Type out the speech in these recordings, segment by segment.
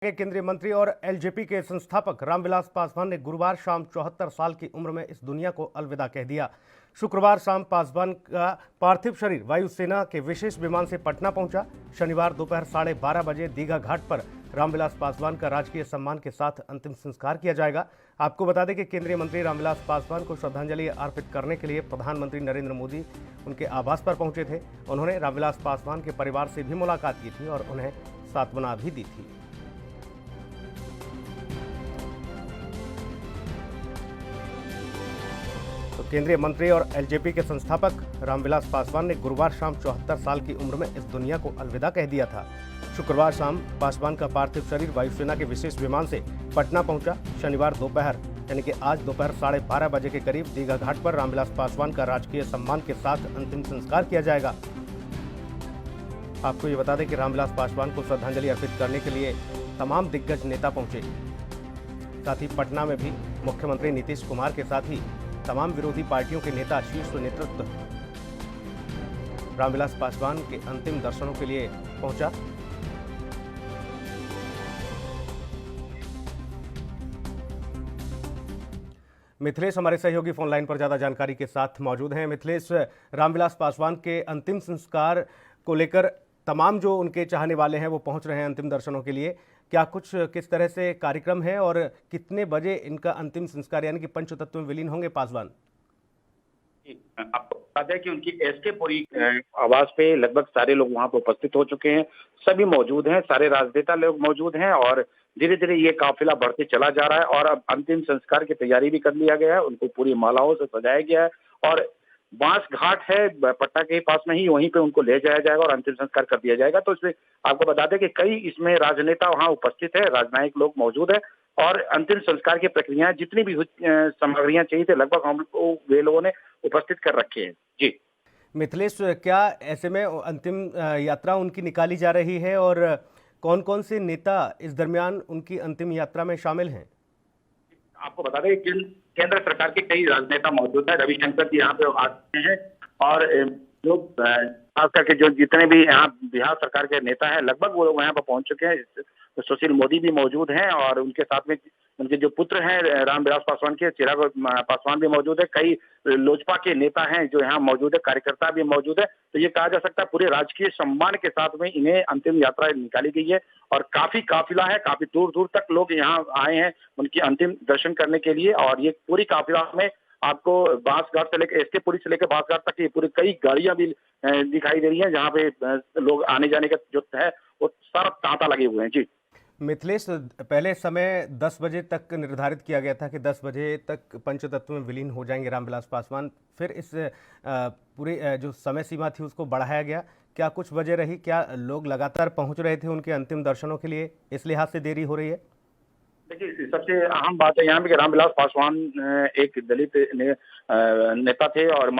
के केंद्रीय मंत्री और एलजेपी के संस्थापक रामविलास पासवान ने गुरुवार शाम 74 साल की उम्र में इस दुनिया को अलविदा कह दिया। शुक्रवार शाम पासवान का पार्थिव शरीर वायुसेना के विशेष विमान से पटना पहुंचा। शनिवार दोपहर 12:30 बजे दीघा घाट पर रामविलास पासवान का राजकीय सम्मान के साथ अंतिम संस्कार किया जाएगा। आपको बता दें कि केंद्रीय मंत्री रामविलास पासवान को श्रद्धांजलि अर्पित करने के लिए प्रधानमंत्री नरेंद्र मोदी उनके आवास पर पहुंचे थे। उन्होंने रामविलास पासवान के परिवार से भी मुलाकात की थी और उन्हें सांत्वना भी दी थी। तो केंद्रीय मंत्री और एलजेपी के संस्थापक रामविलास पासवान ने गुरुवार शाम 74 साल की उम्र में इस दुनिया को अलविदा कह दिया था। शुक्रवार शाम पासवान का पार्थिव शरीर वायुसेना के विशेष विमान से पटना पहुंचा। शनिवार दोपहर यानी कि आज दोपहर 12:30 बजे के करीब दीघा घाट पर रामविलास पासवान का राजकीय सम्मान के साथ अंतिम संस्कार किया जाएगा। आपको ये बता दें कि रामविलास पासवान को श्रद्धांजलि अर्पित करने के लिए तमाम दिग्गज नेता पहुंचे। साथ ही पटना में भी मुख्यमंत्री नीतीश कुमार के साथ ही तमाम विरोधी पार्टियों के नेता शीर्ष नेतृत्व रामविलास पासवान के अंतिम दर्शनों के लिए पहुंचा। मिथिलेश हमारे सहयोगी फोन लाइन पर ज्यादा जानकारी के साथ मौजूद हैं। मिथिलेश, रामविलास पासवान के अंतिम संस्कार को लेकर तमाम जो उनके चाहने वाले हैं वो पहुंच रहे हैं अंतिम दर्शनों के लिए। क्या कुछ किस तरह से कार्यक्रम है और कितने बजे इनका अंतिम संस्कार यानी कि पंचतत्व में विलीन होंगे पासवान? आपको बता दें कि उनकी एसके पुरी आवास पे लगभग सारे लोग वहां पर उपस्थित हो चुके हैं। सभी मौजूद हैं, सारे राजनेता लोग मौजूद हैं और धीरे धीरे ये काफिला बढ़ते चला जा रहा है और अब अंतिम संस्कार की तैयारी भी कर लिया गया है। उनको पूरी मालाओं से सजाया गया है और बांस घाट है पटना के पास में ही, वहीं पे उनको ले जाया जाएगा और अंतिम संस्कार कर दिया जाएगा। तो इसमें आपको बता दें कि कई इसमें राजनेता वहां उपस्थित है, राजनयिक लोग मौजूद है और अंतिम संस्कार की प्रक्रिया जितनी भी सामग्रियां चाहिए थे लगभग हम वे लोगों ने उपस्थित कर रखे हैं। जी मिथिलेश, क्या ऐसे में अंतिम यात्रा उनकी निकाली जा रही है और कौन कौन से नेता इस दरमियान उनकी अंतिम यात्रा में शामिल हैं? आपको बता दें कि केंद्र सरकार के कई राजनेता मौजूद है। रविशंकर जी यहाँ पे आते हैं और लोग खास करके जो जितने भी यहाँ बिहार सरकार के नेता हैं लगभग वो लोग यहाँ पर पहुंच चुके हैं। सुशील मोदी भी मौजूद हैं और उनके साथ में उनके जो पुत्र हैं रामविलास पासवान के चिराग पासवान भी मौजूद है। कई लोजपा के नेता हैं जो यहाँ मौजूद है, कार्यकर्ता भी मौजूद है। तो ये कहा जा सकता है पूरे राजकीय सम्मान के साथ में इन्हें अंतिम यात्रा निकाली गई है और काफी काफिला है, काफी दूर दूर तक लोग यहाँ आए हैं उनकी अंतिम दर्शन करने के लिए। और ये पूरी काफिला में आपको बांसघाट से लेकर एसके पुरी से लेकर बांसघाट तक ये पूरी कई गाड़ियां भी दिखाई दे रही हैं जहाँ पे लोग आने जाने का जो है वो सारा तांता लगे हुए हैं। जी मिथिलेश, पहले समय 10 बजे तक निर्धारित किया गया था कि 10 बजे तक पंचतत्व में विलीन हो जाएंगे रामविलास पासवान। फिर इस पूरी जो समय सीमा थी उसको बढ़ाया गया। क्या कुछ वजह रही? क्या लोग लगातार पहुंच रहे थे उनके अंतिम दर्शनों के लिए, इस लिहाज से देरी हो रही है? देखिए, सबसे अहम बात है यहाँ पे कि रामविलास पासवान एक दलित नेता थे और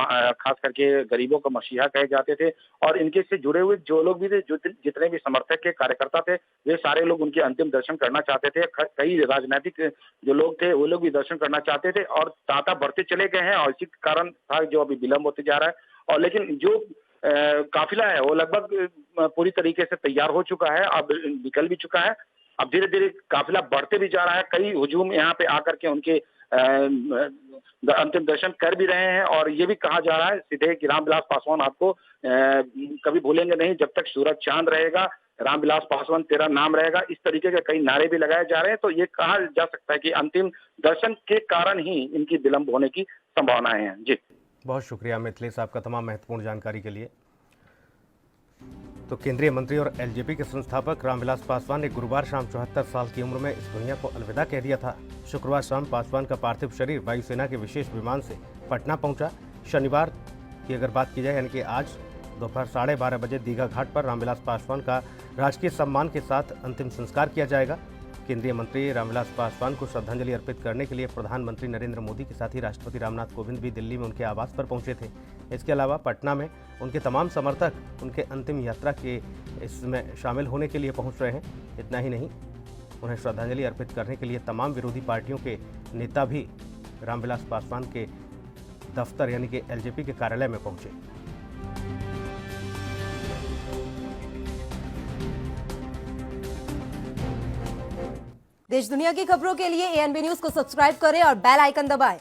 खास करके गरीबों का मसीहा कहे जाते थे और इनके से जुड़े हुए जो लोग भी थे, जो जितने भी समर्थक के कार्यकर्ता थे, वे सारे लोग उनके अंतिम दर्शन करना चाहते थे। कई राजनीतिक जो लोग थे वो लोग भी दर्शन करना चाहते थे और तांता बढ़ते चले गए हैं और इसी कारण था जो अभी विलंब होते जा रहा है। और लेकिन जो काफिला है वो लगभग पूरी तरीके से तैयार हो चुका है, अब निकल भी चुका है। अब धीरे धीरे काफिला बढ़ते भी जा रहा है। कई हुजूम यहाँ पे आकर के उनके अंतिम दर्शन कर भी रहे हैं और ये भी कहा जा रहा है सीधे कि रामविलास पासवान आपको कभी भूलेंगे नहीं, जब तक सूरज चांद रहेगा रामविलास पासवान तेरा नाम रहेगा। इस तरीके के कई नारे भी लगाए जा रहे हैं। तो ये कहा जा सकता है कि अंतिम दर्शन के कारण ही इनकी विलंब होने की संभावनाएं हैं। जी बहुत शुक्रिया मिथिलेश आपका तमाम महत्वपूर्ण जानकारी के लिए। तो केंद्रीय मंत्री और एलजेपी के संस्थापक रामविलास पासवान ने गुरुवार शाम 74 साल की उम्र में इस दुनिया को अलविदा कह दिया था। शुक्रवार शाम पासवान का पार्थिव शरीर वायुसेना के विशेष विमान से पटना पहुंचा। शनिवार की अगर बात की जाए यानी कि आज दोपहर 12:30 बजे दीघा घाट पर रामविलास पासवान का राजकीय सम्मान के साथ अंतिम संस्कार किया जाएगा। केंद्रीय मंत्री रामविलास पासवान को श्रद्धांजलि अर्पित करने के लिए प्रधानमंत्री नरेंद्र मोदी के साथ ही राष्ट्रपति रामनाथ कोविंद भी दिल्ली में उनके आवास पर पहुंचे थे। इसके अलावा पटना में उनके तमाम समर्थक उनके अंतिम यात्रा के इसमें शामिल होने के लिए पहुंच रहे हैं। इतना ही नहीं, उन्हें श्रद्धांजलि अर्पित करने के लिए तमाम विरोधी पार्टियों के नेता भी रामविलास पासवान के दफ्तर यानी कि एलजेपी के कार्यालय में पहुंचे। देश दुनिया की खबरों के लिए एएनबी न्यूज को सब्सक्राइब करें और बेल आइकन दबाएं।